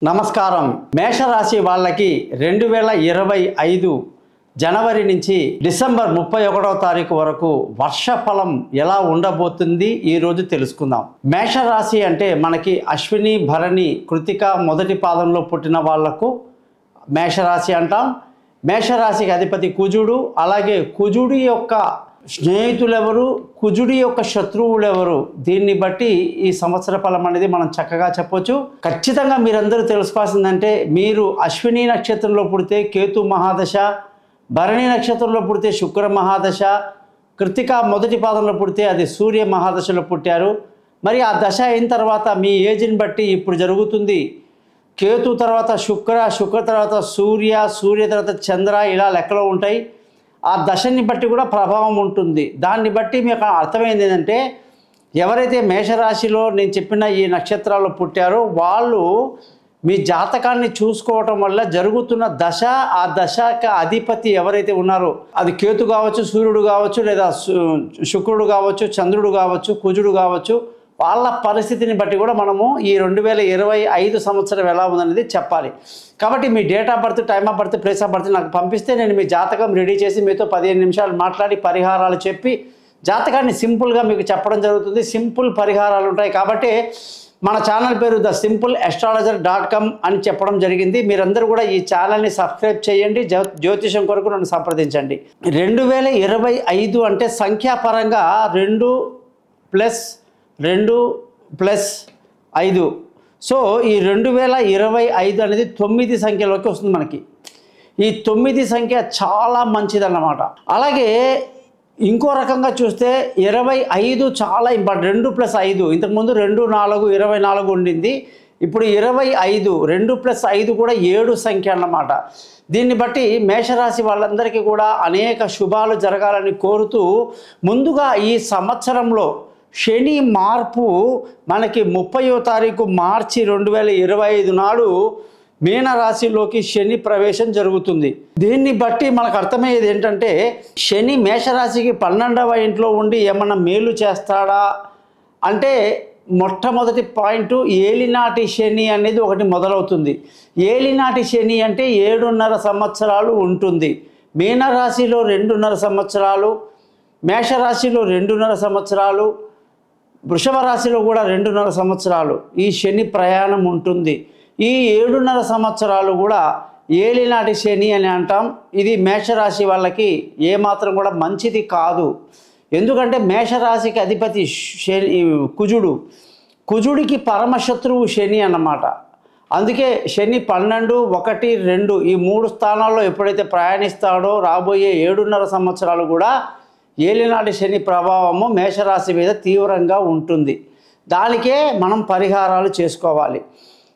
నమస్కారం. మేషరాశి వాళ్ళకి 2025 జనవరి నుంచి డిసెంబర్ 31వ తారీఖు వరకు వర్షఫలం ఎలా ఉండబోతుంది ఈరోజు తెలుసుకుందాం. మేషరాశి అంటే మనకి అశ్విని, భరణి, కృతిక మొదటి పాదంలో పుట్టిన వాళ్లకు మేషరాశి అంటాం. మేషరాశికి అధిపతి కుజుడు. అలాగే కుజుడి యొక్క స్నేహితులెవరు, కుజుడి యొక్క శత్రువులెవరు, దీన్ని బట్టి ఈ సంవత్సర ఫలం అనేది మనం చక్కగా చెప్పొచ్చు. ఖచ్చితంగా మీరందరూ తెలుసుకోవాల్సిందంటే, మీరు అశ్విని నక్షత్రంలో పుడితే కేతు మహాదశ, భరణి నక్షత్రంలో పుడితే శుక్ర మహాదశ, కృతిక మొదటి పాదంలో పుడితే అది సూర్య మహాదశలో పుట్టారు. మరి ఆ దశ అయిన తర్వాత మీ ఏజ్ని బట్టి ఇప్పుడు జరుగుతుంది. కేతు తర్వాత శుక్ర, శుక్ర తర్వాత సూర్య, సూర్య తర్వాత చంద్ర, ఇలా లెక్కలో ఉంటాయి. ఆ దశని బట్టి కూడా ప్రభావం ఉంటుంది. దాన్ని బట్టి మీకు అర్థమైంది ఏంటంటే, ఎవరైతే మేషరాశిలో నేను చెప్పిన ఈ నక్షత్రాల్లో పుట్టారో వాళ్ళు మీ జాతకాన్ని చూసుకోవటం వల్ల జరుగుతున్న దశ, ఆ దశకి అధిపతి ఎవరైతే ఉన్నారో, అది కేతు కావచ్చు, సూర్యుడు కావచ్చు, లేదా శుక్రుడు కావచ్చు, చంద్రుడు కావచ్చు, కుజుడు కావచ్చు, వాళ్ళ పరిస్థితిని బట్టి కూడా మనము ఈ 2025 సంవత్సరం ఎలా ఉందనేది చెప్పాలి. కాబట్టి మీ date of birth, time of birth, place of birth నాకు పంపిస్తే నేను మీ జాతకం రెడీ చేసి మీతో 15 నిమిషాలు మాట్లాడి పరిహారాలు చెప్పి జాతకాన్ని సింపుల్గా మీకు చెప్పడం జరుగుతుంది. సింపుల్ పరిహారాలు ఉంటాయి. కాబట్టి మన ఛానల్ పేరు thesimple.astrologer.com అని చెప్పడం జరిగింది. మీరందరూ కూడా ఈ ఛానల్ని సబ్స్క్రైబ్ చేయండి. జ్యోతిషం కొరకు నన్ను సంప్రదించండి. 2025 అంటే సంఖ్యాపరంగా 2 + 5. సో ఈ 2025 అనేది 9 సంఖ్యలోకి వస్తుంది మనకి. ఈ 9 సంఖ్య చాలా మంచిదన్నమాట. అలాగే ఇంకో రకంగా చూస్తే 25 చాలా ఇంపార్టెంట్. 2 + 5, ఇంతకుముందు 2, 4, 24 ఉండింది. ఇప్పుడు 25, 2 + 5 కూడా 7 సంఖ్య అన్నమాట. దీన్ని బట్టి మేషరాశి వాళ్ళందరికీ కూడా అనేక శుభాలు జరగాలని కోరుతూ, ముందుగా ఈ సంవత్సరంలో శని మార్పు మనకి 30వ తారీఖు మార్చి 2025 నాడు మీనరాశిలోకి శని ప్రవేశం జరుగుతుంది. దీన్ని బట్టి మనకు అర్థమయ్యేది ఏంటంటే, శని మేషరాశికి 12వ ఇంట్లో ఉండి ఏమన్నా మేలు చేస్తాడా అంటే, మొట్టమొదటి పాయింట్ ఏలినాటి శని అనేది ఒకటి మొదలవుతుంది. ఏలినాటి శని అంటే 7.5 సంవత్సరాలు ఉంటుంది. మీనరాశిలో 2.5 సంవత్సరాలు, మేషరాశిలో 2.5 సంవత్సరాలు, వృషభ రాశిలో కూడా 2.5 సంవత్సరాలు ఈ శని ప్రయాణం ఉంటుంది. ఈ 7.5 సంవత్సరాలు కూడా ఏలినాటి శని అని అంటాం. ఇది మేషరాశి వాళ్ళకి ఏమాత్రం కూడా మంచిది కాదు. ఎందుకంటే మేషరాశికి అధిపతి శని కుజుడు. కుజుడికి పరమశత్రువు శని అన్నమాట. అందుకే శని 12, 1, 2 ఈ 3 స్థానాల్లో ఎప్పుడైతే ప్రయాణిస్తాడో రాబోయే 7.5 సంవత్సరాలు కూడా ఏలినాటి శని ప్రభావము మేషరాశి మీద తీవ్రంగా ఉంటుంది. దానికే మనం పరిహారాలు చేసుకోవాలి.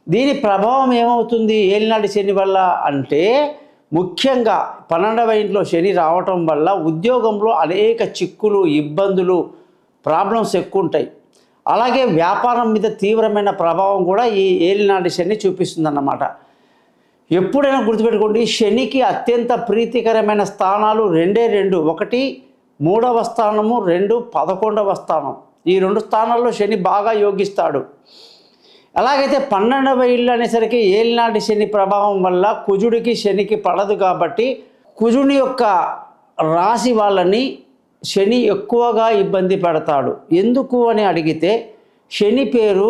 దీని ప్రభావం ఏమవుతుంది ఏలినాటి శని వల్ల అంటే, ముఖ్యంగా 12వ ఇంట్లో శని రావటం వల్ల ఉద్యోగంలో అనేక చిక్కులు, ఇబ్బందులు, ప్రాబ్లమ్స్ ఎక్కువ ఉంటాయి. అలాగే వ్యాపారం మీద తీవ్రమైన ప్రభావం కూడా ఈ ఏలినాటి శని చూపిస్తుందన్నమాట. ఎప్పుడైనా గుర్తుపెట్టుకోండి, శనికి అత్యంత ప్రీతికరమైన స్థానాలు 2, 1 3వ స్థానము, 2 11వ స్థానం. ఈ 2 స్థానాల్లో శని బాగా యోగిస్తాడు. అలాగైతే 12వ ఇల్లు అనేసరికి ఏలినాటి శని ప్రభావం వల్ల కుజుడికి శనికి పడదు. కాబట్టి కుజుని యొక్క రాశి వాళ్ళని శని ఎక్కువగా ఇబ్బంది పెడతాడు. ఎందుకు అని అడిగితే, శని పేరు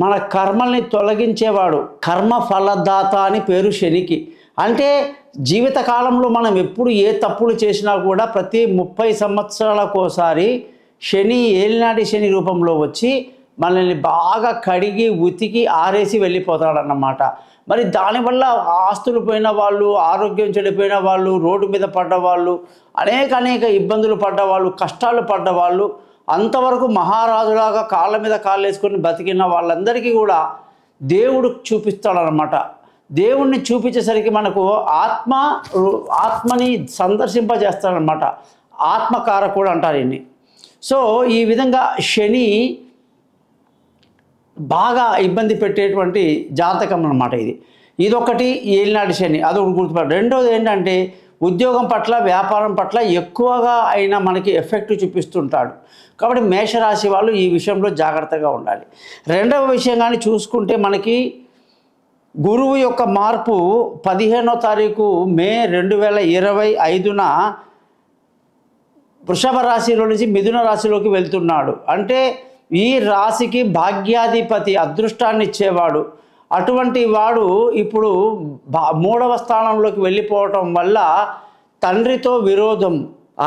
మన కర్మల్ని తొలగించేవాడు, కర్మ ఫలదాత అని పేరు శనికి. అంటే జీవితకాలంలో మనం ఎప్పుడు ఏ తప్పులు చేసినా కూడా ప్రతి 30 సంవత్సరాలకోసారి శని ఏలినాటి శని రూపంలో వచ్చి మనల్ని బాగా కడిగి ఉతికి ఆరేసి వెళ్ళిపోతాడన్నమాట. మరి దానివల్ల ఆస్తులు పోయిన వాళ్ళు, ఆరోగ్యం చెడిపోయిన వాళ్ళు, రోడ్డు మీద పడ్డవాళ్ళు, అనేక ఇబ్బందులు పడ్డవాళ్ళు, కష్టాలు పడ్డవాళ్ళు, అంతవరకు మహారాజులాగా కాళ్ళ మీద కాళ్ళు వేసుకొని బతికిన వాళ్ళందరికీ కూడా దేవుడు చూపిస్తాడనమాట. దేవుణ్ణి చూపించేసరికి మనకు ఆత్మని సందర్శింపజేస్తాడనమాట. ఆత్మకారకుడు అంటారు ఇన్ని. సో ఈ విధంగా శని బాగా ఇబ్బంది పెట్టేటువంటి జాతకం అన్నమాట ఇది. ఇదొకటి ఏలినాటి శని, అదొకటి గుర్తుపట్టు. రెండోది ఏంటంటే, ఉద్యోగం పట్ల, వ్యాపారం పట్ల ఎక్కువగా అయినా మనకి ఎఫెక్ట్ చూపిస్తుంటాడు. కాబట్టి మేషరాశి వాళ్ళు ఈ విషయంలో జాగ్రత్తగా ఉండాలి. రెండవ విషయం కానీ చూసుకుంటే, మనకి గురువు యొక్క మార్పు 15వ తారీఖు మే 2025న వృషభ రాశిలో నుంచి మిథున రాశిలోకి వెళ్తున్నాడు. అంటే ఈ రాశికి భాగ్యాధిపతి, అదృష్టాన్ని ఇచ్చేవాడు. అటువంటి వాడు ఇప్పుడు 3వ స్థానంలోకి వెళ్ళిపోవటం వల్ల తండ్రితో విరోధం,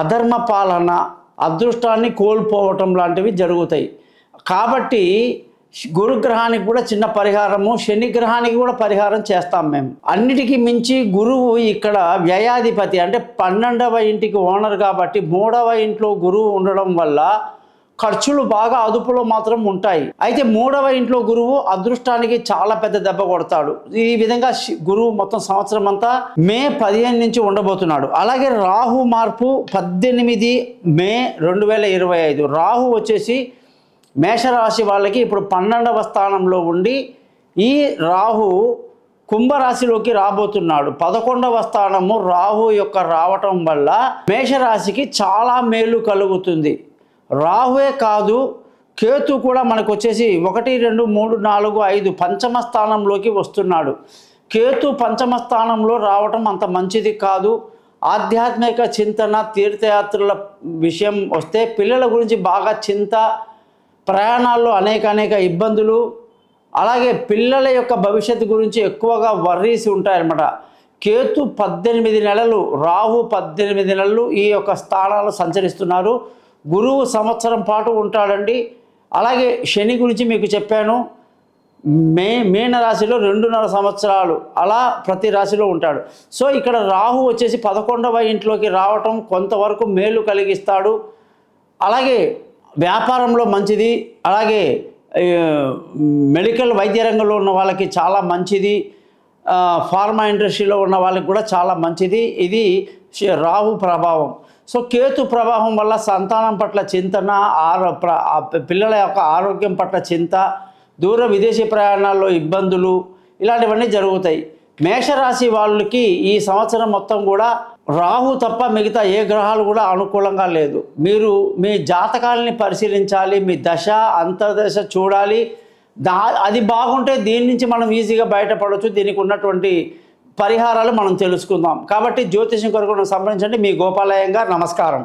అధర్మ పాలన, అదృష్టాన్ని కోల్పోవటం లాంటివి జరుగుతాయి. కాబట్టి గురుగ్రహానికి కూడా చిన్న పరిహారము, శని గ్రహానికి కూడా పరిహారం చేస్తాం మేము. అన్నిటికీ మించి గురువు ఇక్కడ వ్యయాధిపతి, అంటే 12వ ఇంటికి ఓనర్ కాబట్టి 3వ ఇంట్లో గురువు ఉండడం వల్ల ఖర్చులు బాగా అదుపులో మాత్రం ఉంటాయి. అయితే 3వ ఇంట్లో గురువు అదృష్టానికి చాలా పెద్ద దెబ్బ కొడతాడు. ఈ విధంగా గురువు మొత్తం సంవత్సరం అంతా మే 15 నుంచి ఉండబోతున్నాడు. అలాగే రాహు మార్పు 18 మే 2025. రాహు వచ్చేసి మేషరాశి వాళ్ళకి ఇప్పుడు 12వ స్థానంలో ఉండి ఈ రాహు కుంభరాశిలోకి రాబోతున్నాడు. 11వ స్థానము రాహు యొక్క రావటం వల్ల మేషరాశికి చాలా మేలు కలుగుతుంది. రాహువే కాదు, కేతు కూడా మనకు వచ్చేసి 1, 2, 3, 4, 5 పంచమ స్థానంలోకి వస్తున్నాడు. కేతు పంచమ స్థానంలో రావటం అంత మంచిది కాదు. ఆధ్యాత్మిక చింతన, తీర్థయాత్రల విషయం వస్తే పిల్లల గురించి బాగా చింత, ప్రయాణాల్లో అనేక ఇబ్బందులు, అలాగే పిల్లల యొక్క భవిష్యత్తు గురించి ఎక్కువగా వర్రీసి ఉంటాయన్నమాట. కేతు 18 నెలలు, రాహు 18 నెలలు ఈ యొక్క స్థానాలు సంచరిస్తున్నారు. గురువు సంవత్సరం పాటు ఉంటాడండి. అలాగే శని గురించి మీకు చెప్పాను, మీన రాశిలో 2.5 సంవత్సరాలు అలా ప్రతి రాశిలో ఉంటాడు. సో ఇక్కడ రాహు వచ్చేసి 11వ ఇంట్లోకి రావటం కొంతవరకు మేలు కలిగిస్తాడు. అలాగే వ్యాపారంలో మంచిది, అలాగే మెడికల్ వైద్య రంగంలో ఉన్న వాళ్ళకి చాలా మంచిది, ఫార్మా ఇండస్ట్రీలో ఉన్న వాళ్ళకి కూడా చాలా మంచిది. ఇది రాహు ప్రభావం. సో కేతు ప్రభావం వల్ల సంతానం పట్ల చింతన, పిల్లల యొక్క ఆరోగ్యం పట్ల చింత, దూర విదేశీ ప్రయాణాల్లో ఇబ్బందులు, ఇలాంటివన్నీ జరుగుతాయి. మేషరాశి వాళ్ళకి ఈ సంవత్సరం మొత్తం కూడా రాహు తప్ప మిగతా ఏ గ్రహాలు కూడా అనుకూలంగా లేదు. మీరు మీ జాతకాలని పరిశీలించాలి, మీ దశ అంతర్దశ చూడాలి. అది బాగుంటే దీని నుంచి మనం ఈజీగా బయటపడవచ్చు. దీనికి ఉన్నటువంటి పరిహారాలు మనం తెలుసుకుందాం. కాబట్టి జ్యోతిషం కొరకు సంప్రదించండి. మీ గోపాలయ్య గారు. నమస్కారం.